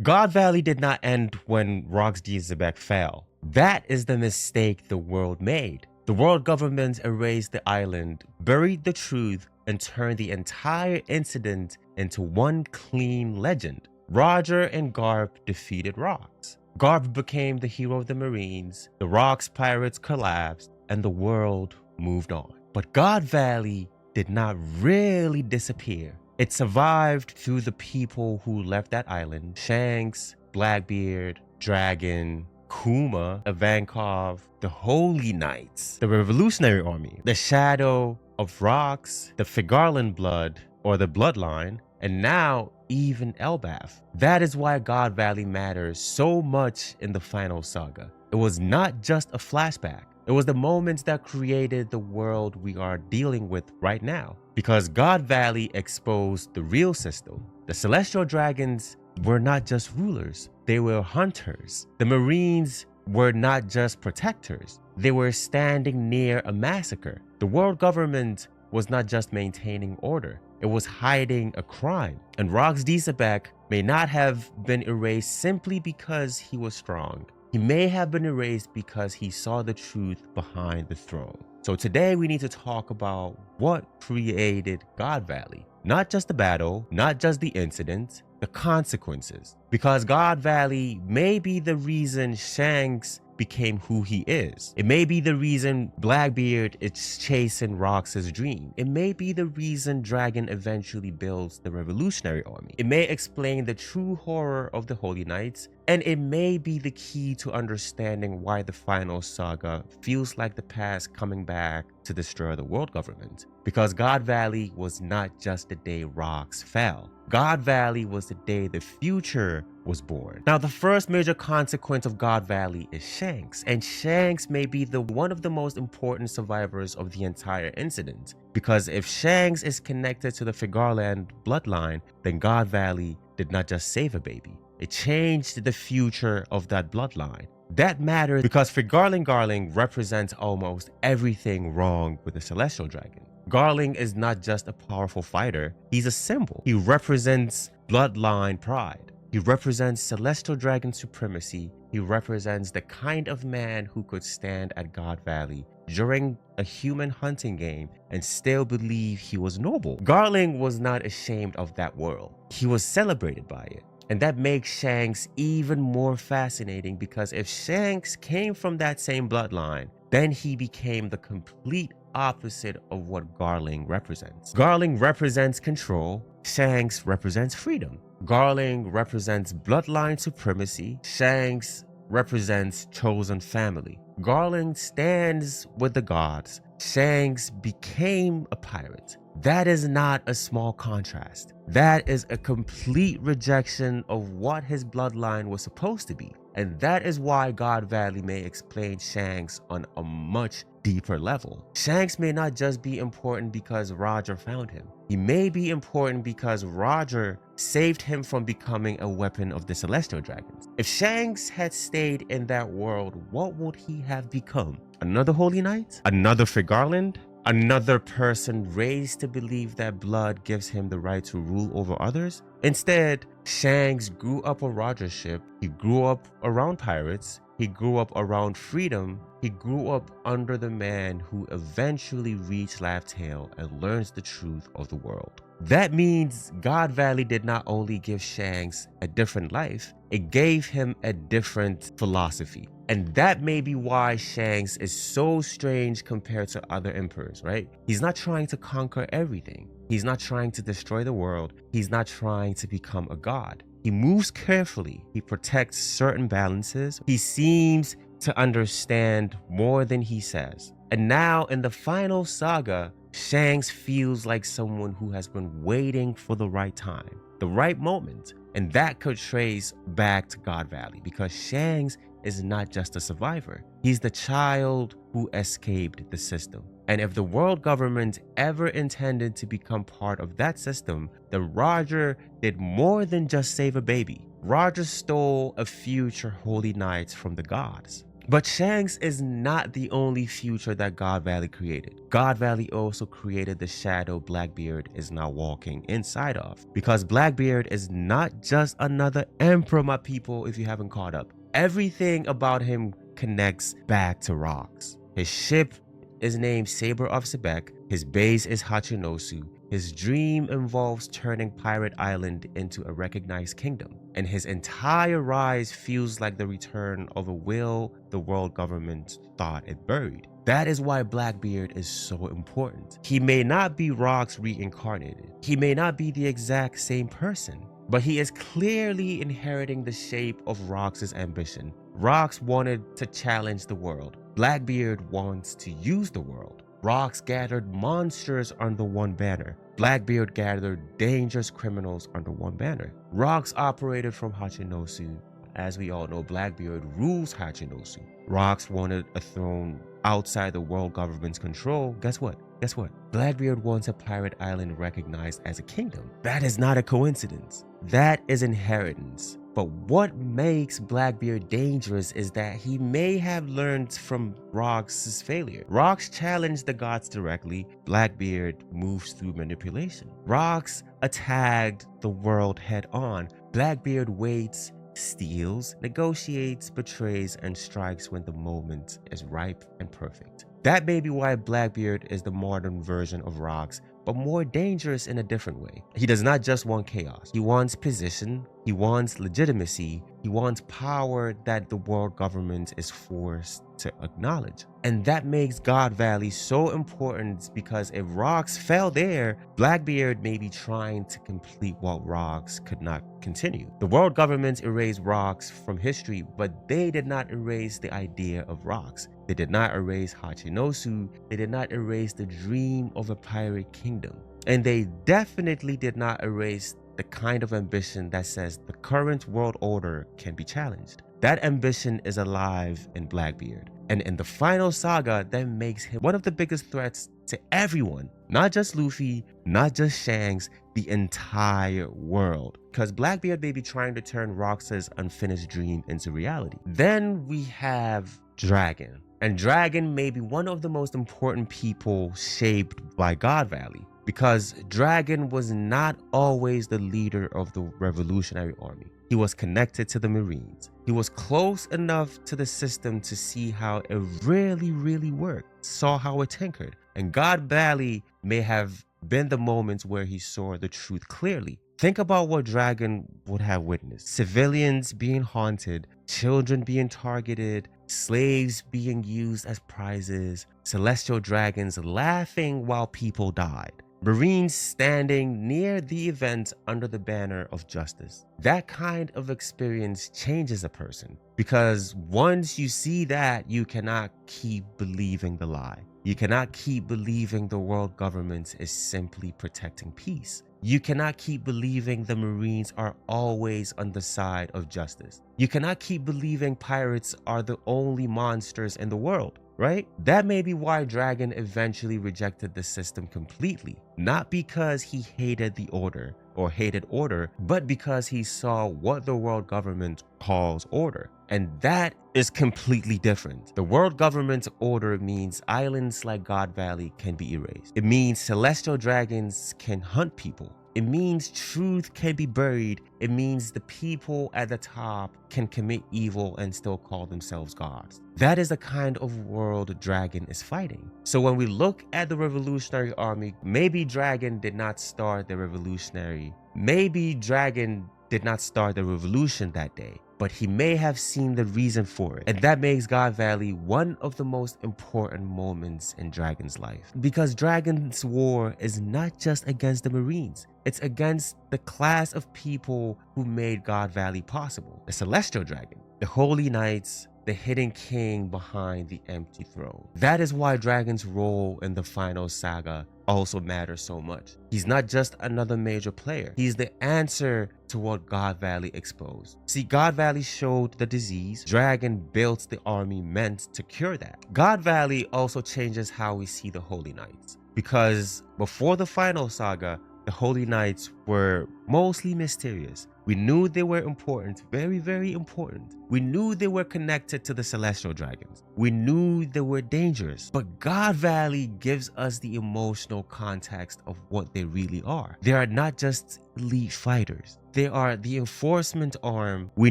God Valley did not end when Rock's Xebec fell. That is the mistake the world made. The world government erased the island, buried the truth, and turned the entire incident into one clean legend. Roger and Garp defeated Rocks. Garp became the hero of the Marines, the Rocks pirates collapsed, and the world moved on. But God Valley did not really disappear. It survived through the people who left that island: Shanks, Blackbeard, Dragon, Kuma, Ivankov, the Holy Knights, the Revolutionary Army, the Shadow of Rocks, the Figarland blood, or the bloodline, and now even Elbaph. That is why God Valley matters so much in the final saga. It was not just a flashback. It was the moments that created the world we are dealing with right now. Because God Valley exposed the real system. The Celestial Dragons were not just rulers, they were hunters. The Marines were not just protectors, they were standing near a massacre. The world government was not just maintaining order, it was hiding a crime. And Rox Xebec may not have been erased simply because he was strong. He may have been erased because he saw the truth behind the throne. So today we need to talk about what created God Valley. Not just the battle, not just the incident, the consequences. Because God Valley may be the reason Shanks became who he is. It may be the reason Blackbeard is chasing Rox's dream. It may be the reason Dragon eventually builds the Revolutionary Army. It may explain the true horror of the Holy Knights, and it may be the key to understanding why the final saga feels like the past coming back to destroy the world government. Because God Valley was not just the day Rox fell. God Valley was the day the future was born. Now, the first major consequence of God Valley is Shanks, and Shanks may be one of the most important survivors of the entire incident. Because if Shanks is connected to the Figarland bloodline, then God Valley did not just save a baby. It changed the future of that bloodline. That matters because Garling represents almost everything wrong with the Celestial Dragon. Garling is not just a powerful fighter, he's a symbol. He represents bloodline pride. He represents Celestial Dragon supremacy. He represents the kind of man who could stand at God Valley during a human hunting game and still believe he was noble. Garling was not ashamed of that world. He was celebrated by it. And that makes Shanks even more fascinating because if Shanks came from that same bloodline, then he became the complete opposite of what Garling represents. Garling represents control. Shanks represents freedom. Garling represents bloodline supremacy. Shanks represents chosen family. Garling stands with the gods. Shanks became a pirate. That is not a small contrast. That is a complete rejection of what his bloodline was supposed to be. And that is why God Valley may explain Shanks on a much deeper level. Shanks may not just be important because Roger found him. He may be important because Roger saved him from becoming a weapon of the Celestial Dragons. If Shanks had stayed in that world, what would he have become? Another Holy Knight? Another Figarland? Another person raised to believe that blood gives him the right to rule over others? Instead, Shanks grew up on Roger's ship. He grew up around pirates. He grew up around freedom. He grew up under the man who eventually reached Laugh-Tale and learns the truth of the world. That means God Valley did not only give Shanks a different life, it gave him a different philosophy. And that may be why Shanks is so strange compared to other emperors, right? He's not trying to conquer everything. He's not trying to destroy the world. He's not trying to become a god. He moves carefully. He protects certain balances. He seems to understand more than he says. And now in the final saga, Shanks feels like someone who has been waiting for the right time, the right moment. And that could trace back to God Valley because Shanks is not just a survivor. He's the child who escaped the system. And if the world government ever intended to become part of that system, then Roger did more than just save a baby. Roger stole a future Holy Knights from the gods. But Shanks is not the only future that God Valley created. God Valley also created the shadow Blackbeard is now walking inside of. Because Blackbeard is not just another emperor, my people, if you haven't caught up. Everything about him connects back to rocks. His ship is named Saber of Xebec. His base is Hachinosu. His dream involves turning Pirate Island into a recognized kingdom. And his entire rise feels like the return of a will the world government thought it buried. That is why Blackbeard is so important. He may not be Rock's reincarnated. He may not be the exact same person, but he is clearly inheriting the shape of Rox's ambition. Rox wanted to challenge the world. Blackbeard wants to use the world. Rox gathered monsters under one banner. Blackbeard gathered dangerous criminals under one banner. Rox operated from Hachinosu. As we all know, Blackbeard rules Hachinosu. Rox wanted a throne outside the world government's control. Guess what? Guess what? Blackbeard wants a pirate island recognized as a kingdom. That is not a coincidence. That is inheritance. But what makes Blackbeard dangerous is that he may have learned from Rox's failure. Rox challenged the gods directly. Blackbeard moves through manipulation. Rox attacked the world head on. Blackbeard waits, steals, negotiates, betrays, and strikes when the moment is ripe and perfect. That may be why Blackbeard is the modern version of Rox, but more dangerous in a different way. He does not just want chaos. He wants position, he wants legitimacy, he wants power that the world government is forced to acknowledge. And that makes God Valley so important because if Rox fell there, Blackbeard may be trying to complete what Rox could not continue. The world government erased Rox from history, but they did not erase the idea of Rox. They did not erase Hachinosu. They did not erase the dream of a pirate kingdom. And they definitely did not erase the kind of ambition that says the current world order can be challenged. That ambition is alive in Blackbeard. And in the final saga, that makes him one of the biggest threats to everyone. Not just Luffy, not just Shanks, the entire world. Because Blackbeard may be trying to turn Rox's unfinished dream into reality. Then we have Dragon. And Dragon may be one of the most important people shaped by God Valley. Because Dragon was not always the leader of the revolutionary army. He was connected to the Marines. He was close enough to the system to see how it really worked, saw how it tinkered. And God Valley may have been the moments where he saw the truth clearly. Think about what Dragon would have witnessed. Civilians being haunted, children being targeted, slaves being used as prizes, celestial dragons laughing while people died. Marines standing near the event under the banner of justice. That kind of experience changes a person because once you see that, you cannot keep believing the lie. You cannot keep believing the world government is simply protecting peace. You cannot keep believing the Marines are always on the side of justice. You cannot keep believing pirates are the only monsters in the world. Right? That may be why Dragon eventually rejected the system completely. Not because he hated the order or hated order, but because he saw what the world government calls order. And that is completely different. The world government's order means islands like God Valley can be erased. It means celestial dragons can hunt people. It means truth can be buried. It means the people at the top can commit evil and still call themselves gods. That is the kind of world Dragon is fighting. So when we look at the revolutionary army, maybe Dragon did not start the revolutionary. Maybe Dragon did not start the revolution that day, but he may have seen the reason for it. And that makes God Valley one of the most important moments in Dragon's life. Because Dragon's war is not just against the Marines. It's against the class of people who made God Valley possible. The Celestial Dragon, the Holy Knights, the hidden king behind the empty throne. That is why Dragon's role in the final saga also matters so much. He's not just another major player. He's the answer to what God Valley exposed. See, God Valley showed the disease. Dragon built the army meant to cure that. God Valley also changes how we see the Holy Knights. Because before the final saga, the Holy Knights were mostly mysterious. We knew they were important, very, very important. We knew they were connected to the Celestial Dragons. We knew they were dangerous. But God Valley gives us the emotional context of what they really are. They are not just elite fighters. They are the enforcement arm. We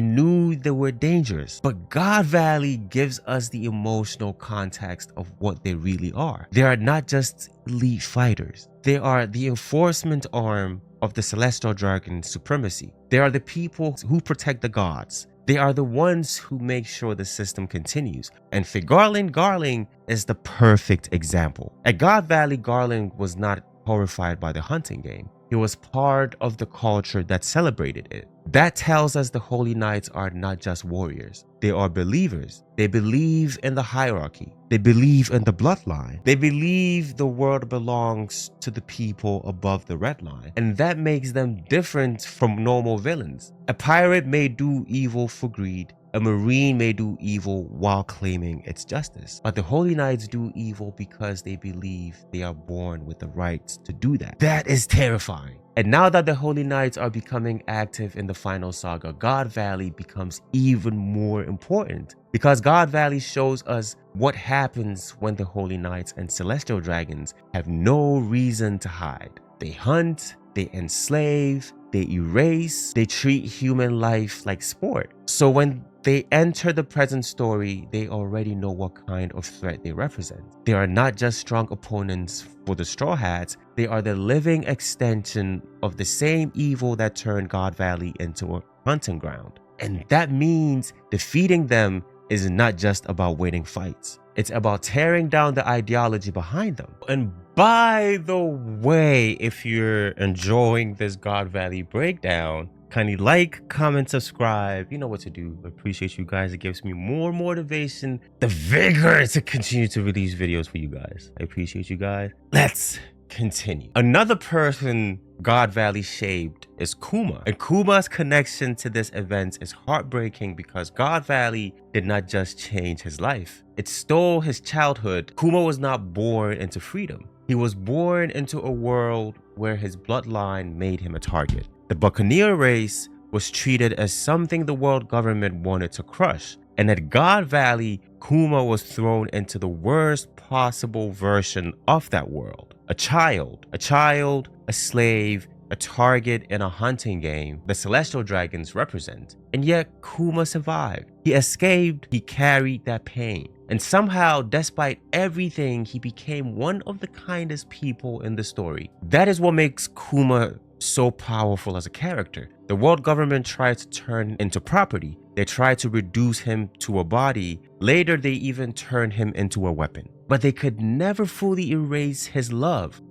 knew they were dangerous. But God Valley gives us the emotional context of what they really are. They are not just elite fighters. They are the enforcement arm of the Celestial Dragon supremacy. They are the people who protect the gods. They are the ones who make sure the system continues. And Figarland Garling is the perfect example. At God Valley, Garling was not horrified by the hunting game. He was part of the culture that celebrated it. That tells us the Holy Knights are not just warriors. They are believers. They believe in the hierarchy. They believe in the bloodline. They believe the world belongs to the people above the red line. And that makes them different from normal villains. A pirate may do evil for greed. A marine may do evil while claiming its justice. But the Holy Knights do evil because they believe they are born with the rights to do that. That is terrifying. And now that the Holy Knights are becoming active in the final saga, God Valley becomes even more important. Because God Valley shows us what happens when the Holy Knights and Celestial Dragons have no reason to hide. They hunt, they enslave, they erase, they treat human life like sport. So when they enter the present story, they already know what kind of threat they represent. They are not just strong opponents for the Straw Hats, they are the living extension of the same evil that turned God Valley into a hunting ground. And that means defeating them is not just about winning fights. It's about tearing down the ideology behind them. And by the way, if you're enjoying this God Valley breakdown, kindly like, comment, subscribe. You know what to do. I appreciate you guys. It gives me more motivation, the vigor to continue to release videos for you guys. I appreciate you guys. Let's continue. Another person God Valley shaped is Kuma. And Kuma's connection to this event is heartbreaking because God Valley did not just change his life. It stole his childhood. Kuma was not born into freedom. He was born into a world where his bloodline made him a target. The Buccaneer race was treated as something the world government wanted to crush. And at God Valley, Kuma was thrown into the worst possible version of that world. A child, a slave, a target in a hunting game the Celestial Dragons represent. And yet Kuma survived. He escaped, he carried that pain. And somehow, despite everything, he became one of the kindest people in the story. That is what makes Kuma so powerful as a character. The world government tried to turn him into property. They tried to reduce him to a body. Later, they even turned him into a weapon. But they could never fully erase his love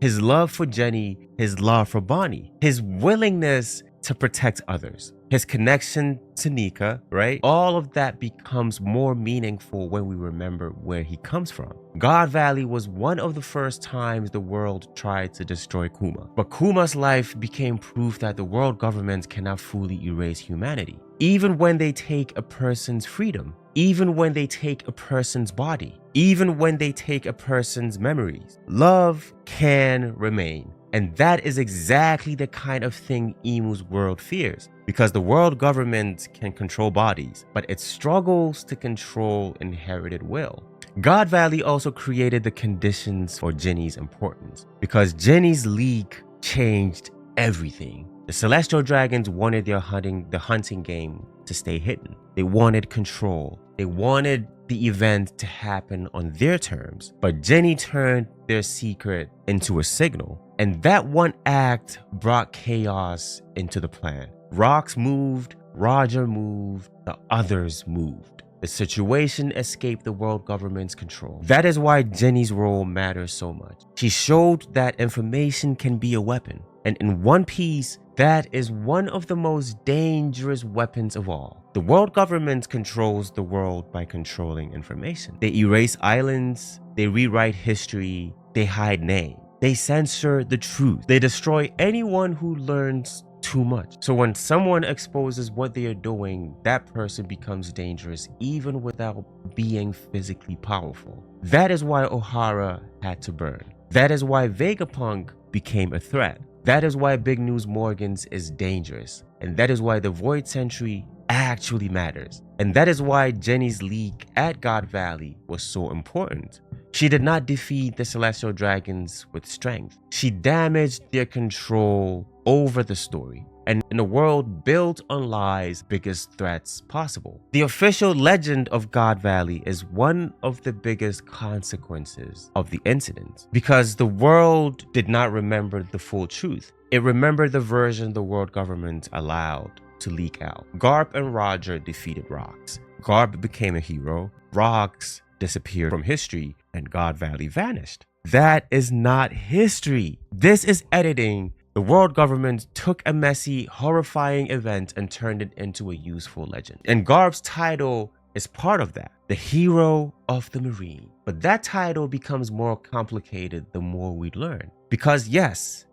for Ginny, his love for Bonnie, his willingness to protect others, his connection to Nika, right? All of that becomes more meaningful when we remember where he comes from. God Valley was one of the first times the world tried to destroy Kuma. But Kuma's life became proof that the world government cannot fully erase humanity. Even when they take a person's freedom, even when they take a person's body, even when they take a person's memories, love can remain. And that is exactly the kind of thing Imu's world fears, because the world government can control bodies, but it struggles to control inherited will. God Valley also created the conditions for Ginny's importance, because Ginny's leak changed everything. The Celestial Dragons wanted the hunting game to stay hidden. They wanted control. They wanted the event to happen on their terms. But Ginny turned their secret into a signal. And that one act brought chaos into the plan. Rox moved, Roger moved, the others moved. The situation escaped the world government's control. That is why Ginny's role matters so much. She showed that information can be a weapon. And in One Piece, that is one of the most dangerous weapons of all. The world government controls the world by controlling information. They erase islands, they rewrite history, they hide names, they censor the truth, they destroy anyone who learns too much. So when someone exposes what they are doing, that person becomes dangerous even without being physically powerful. That is why Ohara had to burn. That is why Vegapunk became a threat. That is why Big News Morgans is dangerous. And that is why the Void Sentry actually matters. And that is why Ginny's leak at God Valley was so important. She did not defeat the Celestial Dragons with strength. She damaged their control over the story. And in a world built on lies, biggest threats possible. The official legend of God Valley is one of the biggest consequences of the incident, because the world did not remember the full truth. It remembered the version the world government allowed to leak out. Garp and Roger defeated Rox. Garp became a hero. Rox disappeared from history, and God Valley vanished. That is not history. This is editing. The world government took a messy, horrifying event and turned it into a useful legend. And Garp's title is part of that, the hero of the Marine. But that title becomes more complicated the more we learn. Because yes,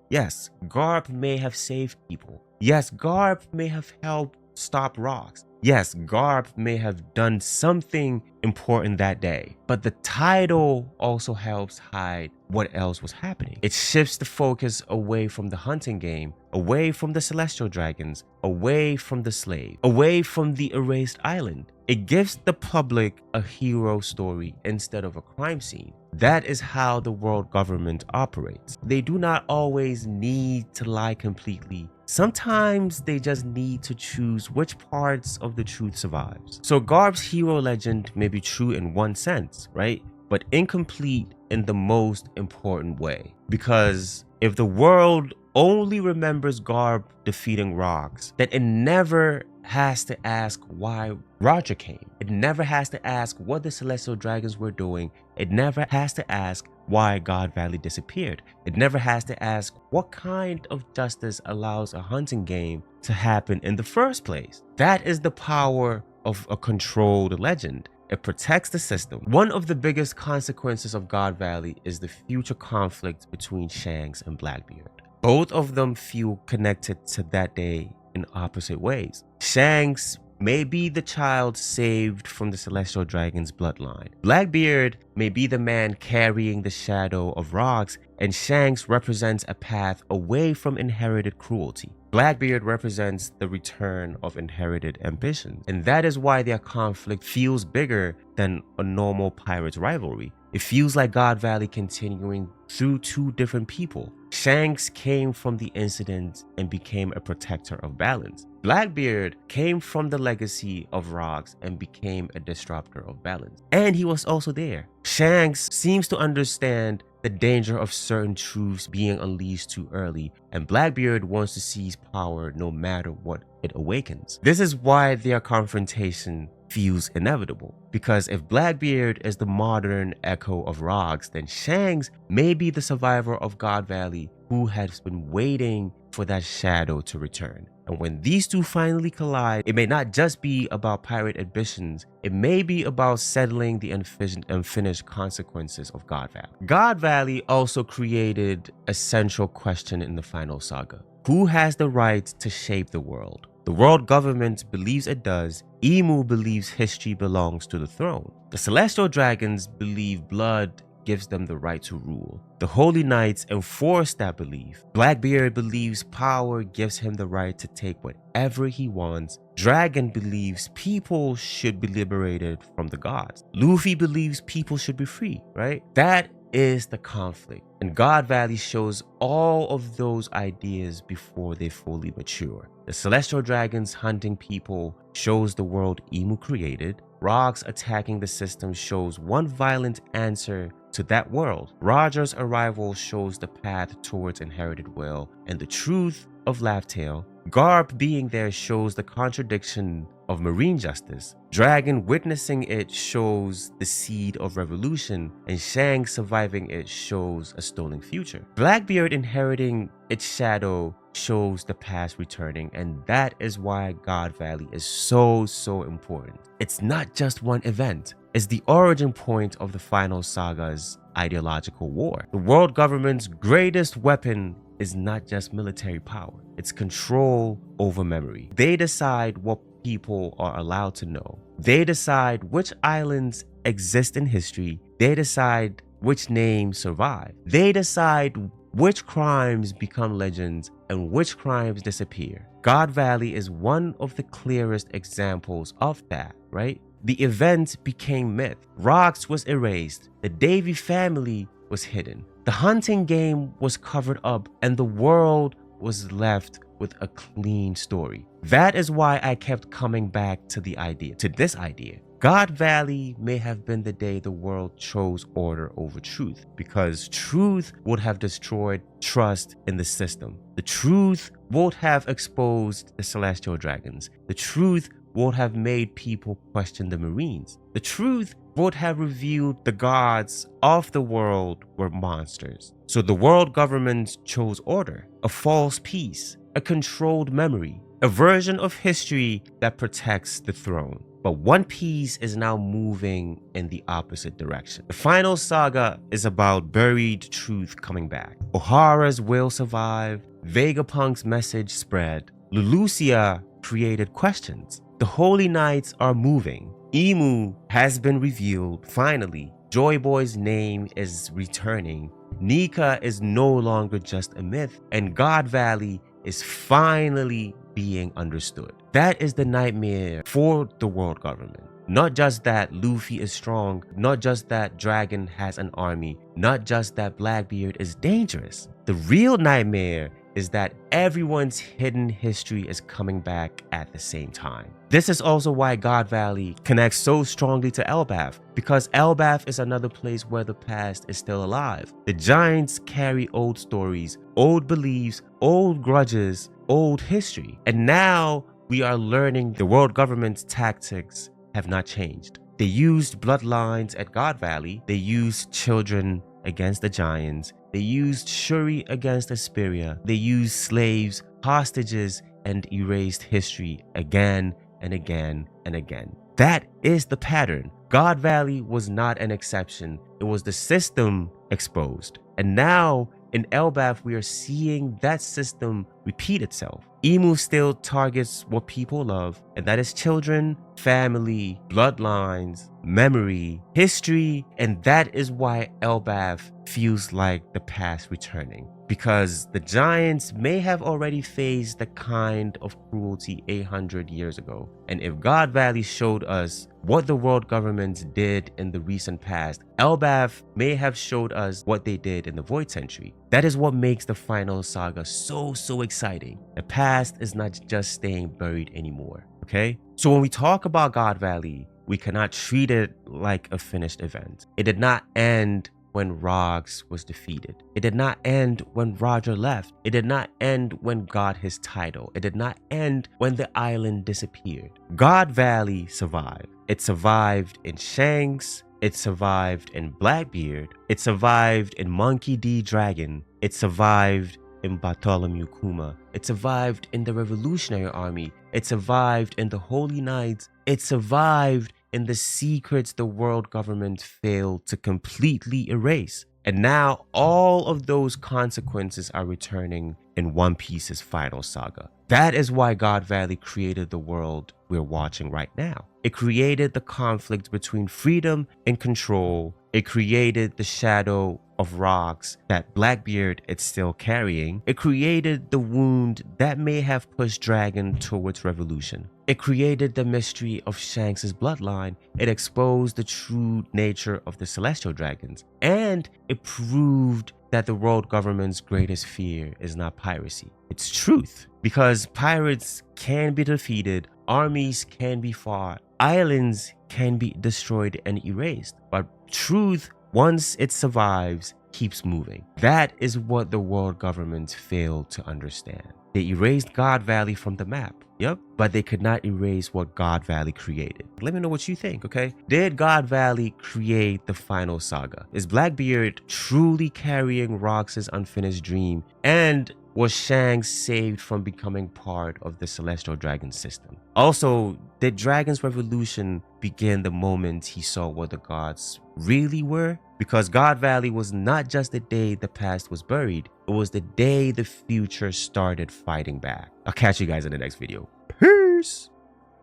Garp may have saved people. Yes, Garp may have helped stop Rox. Yes, Garp may have done something important that day, but the title also helps hide what else was happening. It shifts the focus away from the hunting game, away from the Celestial Dragons, away from the slave, away from the erased island. It gives the public a hero story instead of a crime scene. That is how the world government operates. They do not always need to lie completely. Sometimes they just need to choose which parts of the truth survives. So Garp's hero legend may be true in one sense, right? But incomplete in the most important way. Because if the world only remembers Garp defeating Rox, then it never has to ask why Roger came. It never has to ask what the Celestial Dragons were doing. It never has to ask why God Valley disappeared. It never has to ask what kind of justice allows a hunting game to happen in the first place. That is the power of a controlled legend. It protects the system. One of the biggest consequences of God Valley is the future conflict between Shanks and Blackbeard. Both of them feel connected to that day in opposite ways. Shanks may be the child saved from the Celestial Dragon's bloodline. Blackbeard may be the man carrying the shadow of Rox, and Shanks represents a path away from inherited cruelty. Blackbeard represents the return of inherited ambitions, and that is why their conflict feels bigger than a normal pirates rivalry. It feels like God Valley continuing through two different people. Shanks came from the incident and became a protector of balance. Blackbeard came from the legacy of Rox and became a disruptor of balance. And he was also there. Shanks seems to understand the danger of certain truths being unleashed too early, and Blackbeard wants to seize power no matter what it awakens. This is why their confrontation feels inevitable, because if Blackbeard is the modern echo of Rox, then Shanks may be the survivor of God Valley who has been waiting for that shadow to return. And when these two finally collide, it may not just be about pirate ambitions, it may be about settling the unfinished consequences of God Valley. God Valley also created a central question in the final saga. Who has the right to shape the world? The world government believes it does. Emu believes history belongs to the throne. The Celestial Dragons believe blood gives them the right to rule. The Holy Knights enforce that belief. Blackbeard believes power gives him the right to take whatever he wants. Dragon believes people should be liberated from the gods. Luffy believes people should be free, right? That is the conflict. And God Valley shows all of those ideas before they fully mature. The Celestial Dragons hunting people shows the world Emu created. Rox attacking the system shows one violent answer to that world. Roger's arrival shows the path towards inherited will and the truth of Laugh-Tale. Garp being there shows the contradiction of marine justice. Dragon witnessing it shows the seed of revolution, and Shanks surviving it shows a stolen future. Blackbeard inheriting its shadow shows the past returning, and that is why God Valley is so important. It's not just one event. It's the origin point of the final saga's ideological war. The world government's greatest weapon is not just military power. It's control over memory. They decide what people are allowed to know. They decide which islands exist in history. They decide which names survive. They decide which crimes become legends and which crimes disappear. God Valley is one of the clearest examples of that, right? The event became myth. Rocks was erased. The Davy family was hidden. The hunting game was covered up and the world was left with a clean story. That is why I kept coming back to this idea. God Valley may have been the day the world chose order over truth, because truth would have destroyed trust in the system. The truth would have exposed the celestial dragons. The truth would have made people question the Marines. The truth would have revealed the gods of the world were monsters. So the world government chose order, a false peace, a controlled memory, a version of history that protects the throne. But One Piece is now moving in the opposite direction. The final saga is about buried truth coming back. O'Hara's will survived, Vegapunk's message spread, Leloucia created questions. The Holy Knights are moving. Emu has been revealed, finally. Joy Boy's name is returning. Nika is no longer just a myth, and God Valley is finally being understood. That is the nightmare for the world government. Not just that Luffy is strong, not just that Dragon has an army, not just that Blackbeard is dangerous. The real nightmare is that everyone's hidden history is coming back at the same time. This is also why God Valley connects so strongly to Elbaph, because Elbaph is another place where the past is still alive. The giants carry old stories, old beliefs, old grudges, old history. And now we are learning the world government's tactics have not changed. They used bloodlines at God Valley. They used children against the giants. They used Shuri against Asperia. They used slaves, hostages, and erased history again and again and again. That is the pattern. God Valley was not an exception. It was the system exposed. And now in Elbaph, we are seeing that system repeat itself. Emu still targets what people love, and that is children, family, bloodlines, memory, history, and that is why Elbaph feels like the past returning. Because the giants may have already faced the kind of cruelty 800 years ago. And if God Valley showed us what the world governments did in the recent past, Elbaph may have showed us what they did in the Void Century. That is what makes the final saga so exciting. The past is not just staying buried anymore, okay? So when we talk about God Valley, we cannot treat it like a finished event. It did not end when Rogs was defeated. It did not end when Roger left. It did not end when got his title. It did not end when the island disappeared. God Valley survived. It survived in Shanks. It survived in Blackbeard. It survived in Monkey D. Dragon. It survived in Bartholomew Kuma. It survived in the Revolutionary Army. It survived in the Holy Knights. It survived in the secrets the world government failed to completely erase. And now all of those consequences are returning in One Piece's final saga. That is why God Valley created the world we're watching right now. It created the conflict between freedom and control. It created the shadow of rocks that Blackbeard is still carrying. It created the wound that may have pushed Dragon towards revolution. It created the mystery of Shanks' bloodline. It exposed the true nature of the celestial dragons. And it proved that the world government's greatest fear is not piracy. It's truth. Because pirates can be defeated, armies can be fought, islands can be destroyed and erased. But truth, once it survives, keeps moving. That is what the world governments failed to understand. They erased God Valley from the map. Yep, but they could not erase what God Valley created. Let me know what you think, okay? Did God Valley create the final saga? Is Blackbeard truly carrying Rox's unfinished dream? And was Shanks saved from becoming part of the Celestial Dragon system? Also, did Dragon's revolution begin the moment he saw what the gods really were? Because God Valley was not just the day the past was buried, it was the day the future started fighting back. I'll catch you guys in the next video. Peace!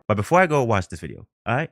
But before I go watch this video, alright?